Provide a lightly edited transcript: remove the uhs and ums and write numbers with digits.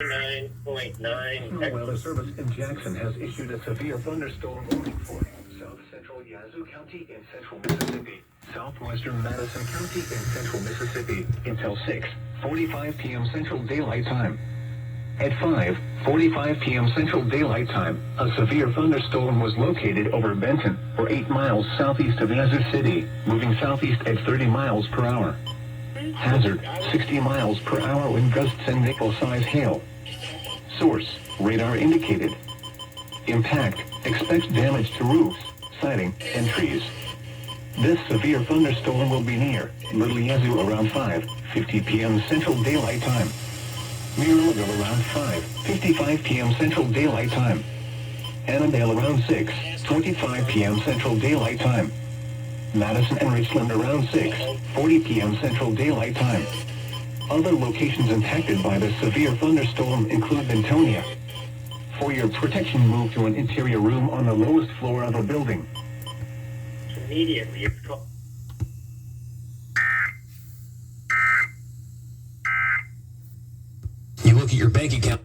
9.9. National Weather Service in Jackson has issued a severe thunderstorm warning for south central Yazoo County in central Mississippi, southwestern Madison County in central Mississippi until 6:45 p.m. Central Daylight Time. At 5:45 p.m. Central Daylight Time, a severe thunderstorm was located over Benton, or 8 miles southeast of Yazoo City, moving southeast at 30 miles per hour. Hazard, 60 miles per hour wind gusts and nickel-size hail. Source, radar indicated. Impact, expect damage to roofs, siding, and trees. This severe thunderstorm will be near Little Yazoo around 5:50 p.m. Central Daylight Time. Murrayville around 5:55 p.m. Central Daylight Time. Annandale around 6:25 p.m. Central Daylight Time. Madison and Richland around 6:40 p.m. Central Daylight Time. Other locations impacted by the severe thunderstorm include Bentonia. For your protection, move to an interior room on the lowest floor of a building. Immediately. You look at your bank account.